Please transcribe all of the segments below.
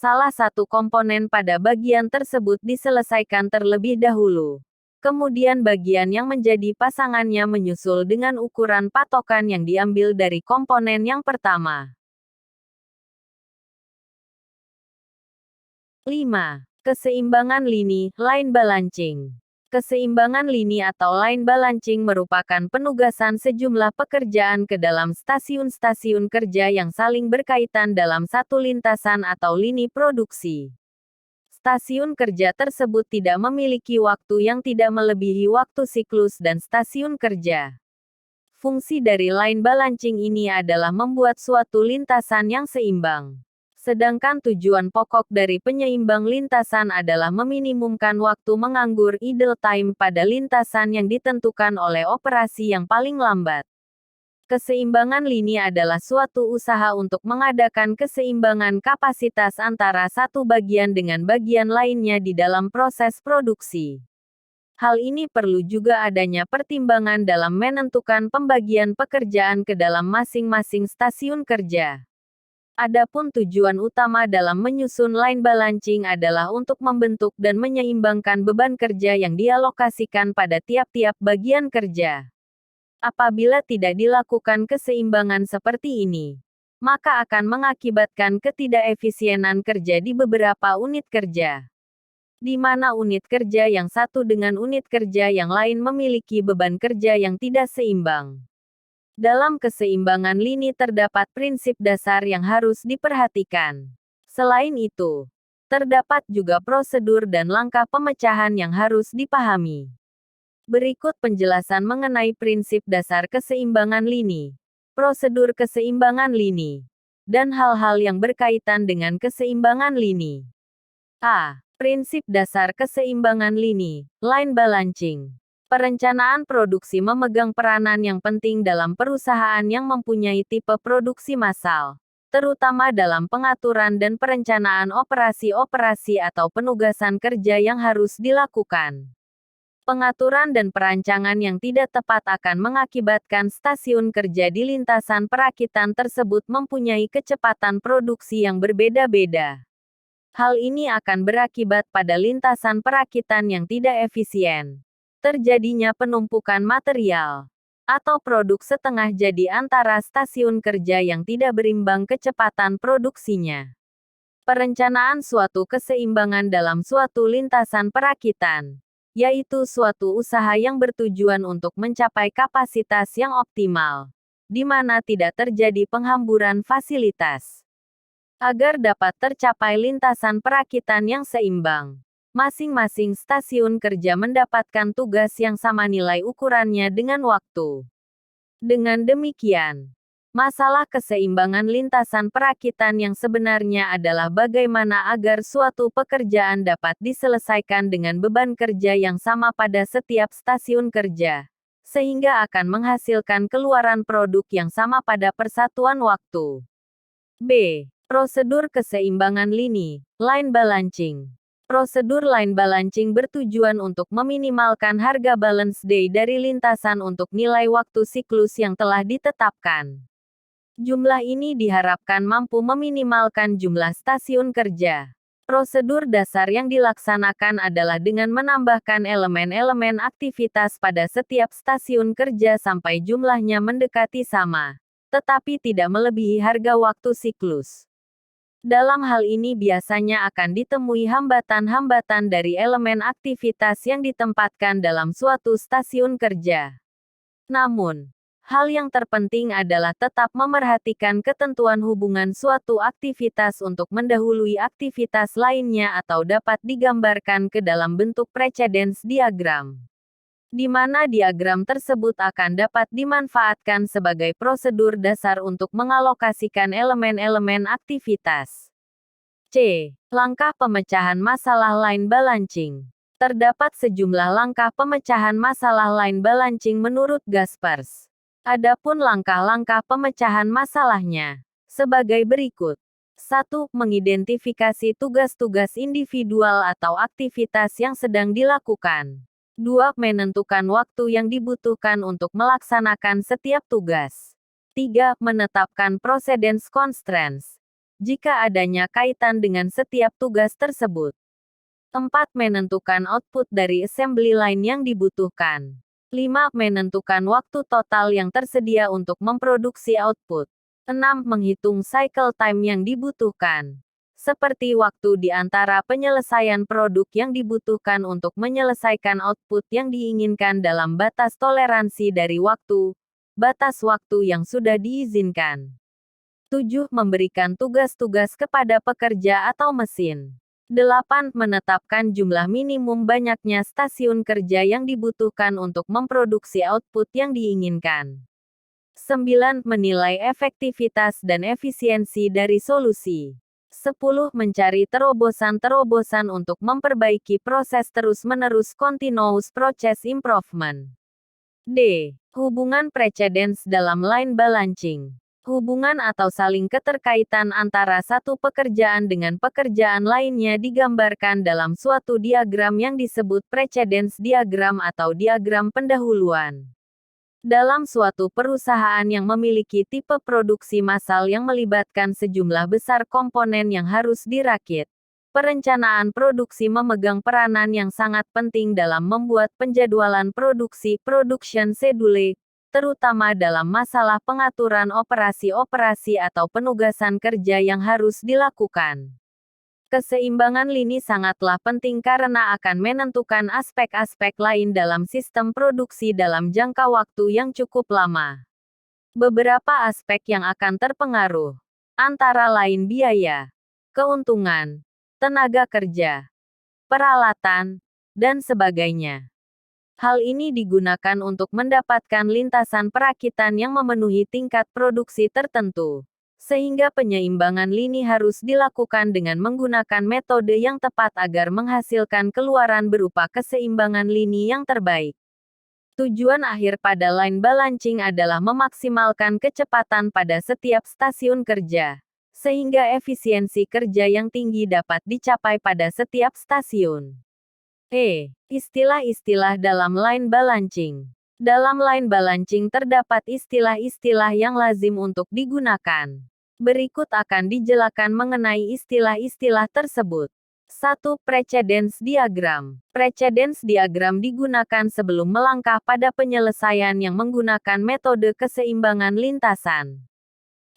Salah satu komponen pada bagian tersebut diselesaikan terlebih dahulu. Kemudian bagian yang menjadi pasangannya menyusul dengan ukuran patokan yang diambil dari komponen yang pertama. 5. Keseimbangan lini, line balancing. Keseimbangan lini atau line balancing merupakan penugasan sejumlah pekerjaan ke dalam stasiun-stasiun kerja yang saling berkaitan dalam satu lintasan atau lini produksi. Stasiun kerja tersebut tidak memiliki waktu yang tidak melebihi waktu siklus dan stasiun kerja. Fungsi dari line balancing ini adalah membuat suatu lintasan yang seimbang. Sedangkan tujuan pokok dari penyeimbang lintasan adalah meminimumkan waktu menganggur idle time pada lintasan yang ditentukan oleh operasi yang paling lambat. Keseimbangan lini adalah suatu usaha untuk mengadakan keseimbangan kapasitas antara satu bagian dengan bagian lainnya di dalam proses produksi. Hal ini perlu juga adanya pertimbangan dalam menentukan pembagian pekerjaan ke dalam masing-masing stasiun kerja. Adapun tujuan utama dalam menyusun line balancing adalah untuk membentuk dan menyeimbangkan beban kerja yang dialokasikan pada tiap-tiap bagian kerja. Apabila tidak dilakukan keseimbangan seperti ini, maka akan mengakibatkan ketidakefisienan kerja di beberapa unit kerja, di mana unit kerja yang satu dengan unit kerja yang lain memiliki beban kerja yang tidak seimbang. Dalam keseimbangan lini terdapat prinsip dasar yang harus diperhatikan. Selain itu, terdapat juga prosedur dan langkah pemecahan yang harus dipahami. Berikut penjelasan mengenai prinsip dasar keseimbangan lini, prosedur keseimbangan lini, dan hal-hal yang berkaitan dengan keseimbangan lini. A. Prinsip dasar keseimbangan lini, line balancing. Perencanaan produksi memegang peranan yang penting dalam perusahaan yang mempunyai tipe produksi massal, terutama dalam pengaturan dan perencanaan operasi-operasi atau penugasan kerja yang harus dilakukan. Pengaturan dan perancangan yang tidak tepat akan mengakibatkan stasiun kerja di lintasan perakitan tersebut mempunyai kecepatan produksi yang berbeda-beda. Hal ini akan berakibat pada lintasan perakitan yang tidak efisien. Terjadinya penumpukan material atau produk setengah jadi antara stasiun kerja yang tidak berimbang kecepatan produksinya. Perencanaan suatu keseimbangan dalam suatu lintasan perakitan, yaitu suatu usaha yang bertujuan untuk mencapai kapasitas yang optimal, di mana tidak terjadi penghamburan fasilitas. Agar dapat tercapai lintasan perakitan yang seimbang, masing-masing stasiun kerja mendapatkan tugas yang sama nilai ukurannya dengan waktu. Dengan demikian, masalah keseimbangan lintasan perakitan yang sebenarnya adalah bagaimana agar suatu pekerjaan dapat diselesaikan dengan beban kerja yang sama pada setiap stasiun kerja, sehingga akan menghasilkan keluaran produk yang sama pada persatuan waktu. B. Prosedur keseimbangan lini, line balancing. Prosedur line balancing bertujuan untuk meminimalkan harga balance day dari lintasan untuk nilai waktu siklus yang telah ditetapkan. Jumlah ini diharapkan mampu meminimalkan jumlah stasiun kerja. Prosedur dasar yang dilaksanakan adalah dengan menambahkan elemen-elemen aktivitas pada setiap stasiun kerja sampai jumlahnya mendekati sama, tetapi tidak melebihi harga waktu siklus. Dalam hal ini biasanya akan ditemui hambatan-hambatan dari elemen aktivitas yang ditempatkan dalam suatu stasiun kerja. Namun, hal yang terpenting adalah tetap memerhatikan ketentuan hubungan suatu aktivitas untuk mendahului aktivitas lainnya atau dapat digambarkan ke dalam bentuk precedence diagram, di mana diagram tersebut akan dapat dimanfaatkan sebagai prosedur dasar untuk mengalokasikan elemen-elemen aktivitas. C. Langkah pemecahan masalah line balancing. Terdapat sejumlah langkah pemecahan masalah line balancing menurut Gaspers. Adapun langkah-langkah pemecahan masalahnya sebagai berikut. 1. Mengidentifikasi tugas-tugas individual atau aktivitas yang sedang dilakukan. 2. Menentukan waktu yang dibutuhkan untuk melaksanakan setiap tugas. 3. Menetapkan precedence constraints. jika adanya kaitan dengan setiap tugas tersebut. 4. Menentukan output dari assembly line yang dibutuhkan. 5. Menentukan waktu total yang tersedia untuk memproduksi output. 6. Menghitung cycle time yang dibutuhkan, seperti waktu di antara penyelesaian produk yang dibutuhkan untuk menyelesaikan output yang diinginkan dalam batas toleransi dari waktu, batas waktu yang sudah diizinkan. 7. Memberikan tugas-tugas kepada pekerja atau mesin. 8. Menetapkan jumlah minimum banyaknya stasiun kerja yang dibutuhkan untuk memproduksi output yang diinginkan. 9. Menilai efektivitas dan efisiensi dari solusi. 10. Mencari terobosan-terobosan untuk memperbaiki proses terus-menerus continuous process improvement. D. Hubungan precedence dalam line balancing. Hubungan atau saling keterkaitan antara satu pekerjaan dengan pekerjaan lainnya digambarkan dalam suatu diagram yang disebut precedence diagram atau diagram pendahuluan. Dalam suatu perusahaan yang memiliki tipe produksi massal yang melibatkan sejumlah besar komponen yang harus dirakit, perencanaan produksi memegang peranan yang sangat penting dalam membuat penjadwalan produksi production schedule, terutama dalam masalah pengaturan operasi-operasi atau penugasan kerja yang harus dilakukan. Keseimbangan lini sangatlah penting karena akan menentukan aspek-aspek lain dalam sistem produksi dalam jangka waktu yang cukup lama. Beberapa aspek yang akan terpengaruh, antara lain biaya, keuntungan, tenaga kerja, peralatan, dan sebagainya. Hal ini digunakan untuk mendapatkan lintasan perakitan yang memenuhi tingkat produksi tertentu, sehingga penyeimbangan lini harus dilakukan dengan menggunakan metode yang tepat agar menghasilkan keluaran berupa keseimbangan lini yang terbaik. Tujuan akhir pada line balancing adalah memaksimalkan kecepatan pada setiap stasiun kerja, sehingga efisiensi kerja yang tinggi dapat dicapai pada setiap stasiun. Istilah-istilah dalam line balancing. Dalam line balancing terdapat istilah-istilah yang lazim untuk digunakan. Berikut akan dijelaskan mengenai istilah-istilah tersebut. 1. Precedence diagram. Precedence diagram digunakan sebelum melangkah pada penyelesaian yang menggunakan metode keseimbangan lintasan.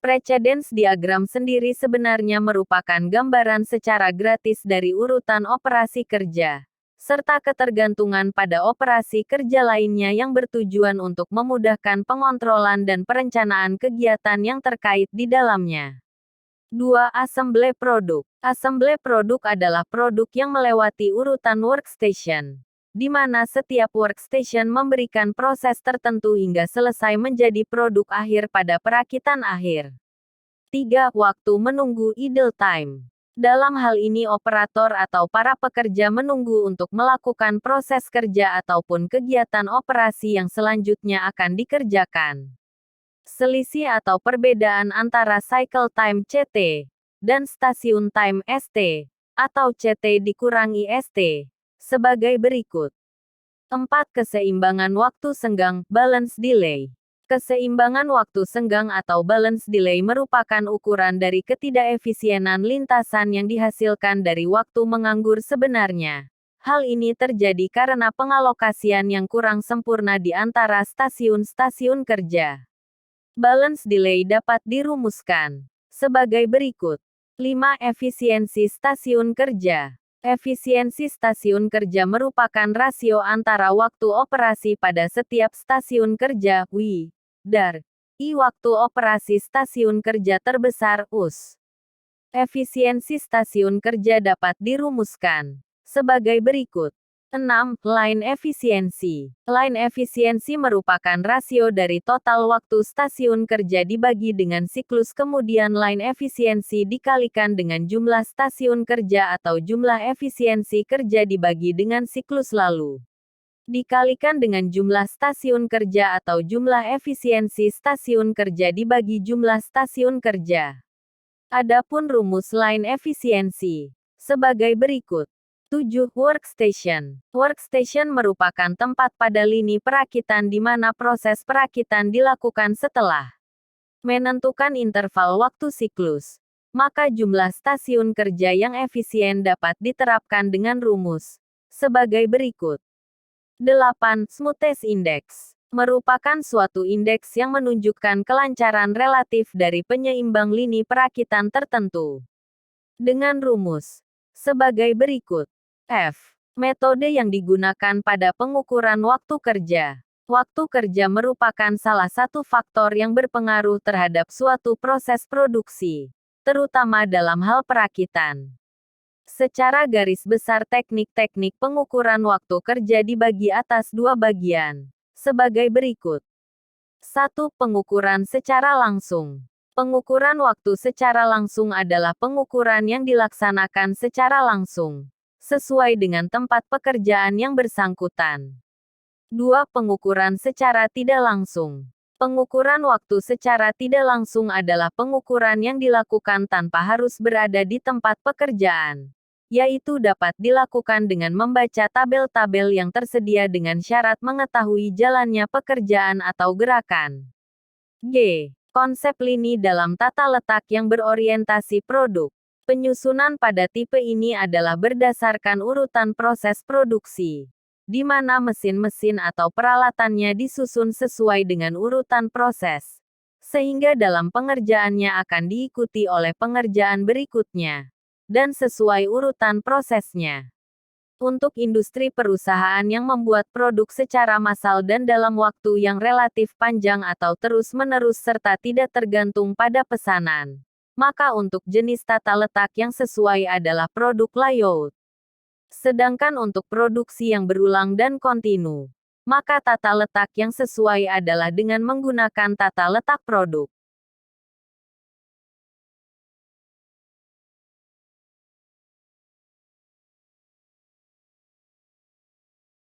Precedence diagram sendiri sebenarnya merupakan gambaran secara gratis dari urutan operasi kerja, serta ketergantungan pada operasi kerja lainnya yang bertujuan untuk memudahkan pengontrolan dan perencanaan kegiatan yang terkait di dalamnya. 2. Assembly produk. Assembly produk adalah produk yang melewati urutan workstation, di mana setiap workstation memberikan proses tertentu hingga selesai menjadi produk akhir pada perakitan akhir. 3. Waktu menunggu idle time. Dalam hal ini operator atau para pekerja menunggu untuk melakukan proses kerja ataupun kegiatan operasi yang selanjutnya akan dikerjakan. Selisih atau perbedaan antara cycle time CT dan station time ST atau CT dikurangi ST sebagai berikut. 4. Keseimbangan waktu senggang, balance delay. Keseimbangan waktu senggang atau balance delay merupakan ukuran dari ketidakefisienan lintasan yang dihasilkan dari waktu menganggur sebenarnya. Hal ini terjadi karena pengalokasian yang kurang sempurna di antara stasiun-stasiun kerja. Balance delay dapat dirumuskan sebagai berikut. 5. Efisiensi stasiun kerja. Efisiensi stasiun kerja merupakan rasio antara waktu operasi pada setiap stasiun kerja, WI, dar, I waktu operasi stasiun kerja terbesar, US. Efisiensi stasiun kerja dapat dirumuskan sebagai berikut. 6. Line efisiensi. Line efisiensi merupakan rasio dari total waktu stasiun kerja dibagi dengan siklus kemudian line efisiensi dikalikan dengan jumlah stasiun kerja atau jumlah efisiensi kerja dibagi dengan siklus lalu, dikalikan dengan jumlah stasiun kerja atau jumlah efisiensi stasiun kerja dibagi jumlah stasiun kerja. Adapun rumus line efisiensi sebagai berikut. 7. Workstation. Workstation merupakan tempat pada lini perakitan di mana proses perakitan dilakukan setelah menentukan interval waktu siklus. maka jumlah stasiun kerja yang efisien dapat diterapkan dengan rumus sebagai berikut. 8. Smoothness Index merupakan suatu indeks yang menunjukkan kelancaran relatif dari penyeimbang lini perakitan tertentu. Dengan rumus sebagai berikut. F. Metode yang digunakan pada pengukuran waktu kerja. Waktu kerja merupakan salah satu faktor yang berpengaruh terhadap suatu proses produksi, terutama dalam hal perakitan. Secara garis besar teknik-teknik pengukuran waktu kerja dibagi atas dua bagian, sebagai berikut. 1. Pengukuran secara langsung. Pengukuran waktu secara langsung adalah pengukuran yang dilaksanakan secara langsung, sesuai dengan tempat pekerjaan yang bersangkutan. 2. Pengukuran secara tidak langsung. Pengukuran waktu secara tidak langsung adalah pengukuran yang dilakukan tanpa harus berada di tempat pekerjaan, yaitu dapat dilakukan dengan membaca tabel-tabel yang tersedia dengan syarat mengetahui jalannya pekerjaan atau gerakan. G. Konsep lini dalam tata letak yang berorientasi produk. Penyusunan pada tipe ini adalah berdasarkan urutan proses produksi, di mana mesin-mesin atau peralatannya disusun sesuai dengan urutan proses, sehingga dalam pengerjaannya akan diikuti oleh pengerjaan berikutnya, dan sesuai urutan prosesnya. Untuk industri perusahaan yang membuat produk secara massal dan dalam waktu yang relatif panjang atau terus-menerus serta tidak tergantung pada pesanan, maka untuk jenis tata letak yang sesuai adalah produk layout. Sedangkan untuk produksi yang berulang dan kontinu, maka tata letak yang sesuai adalah dengan menggunakan tata letak produk.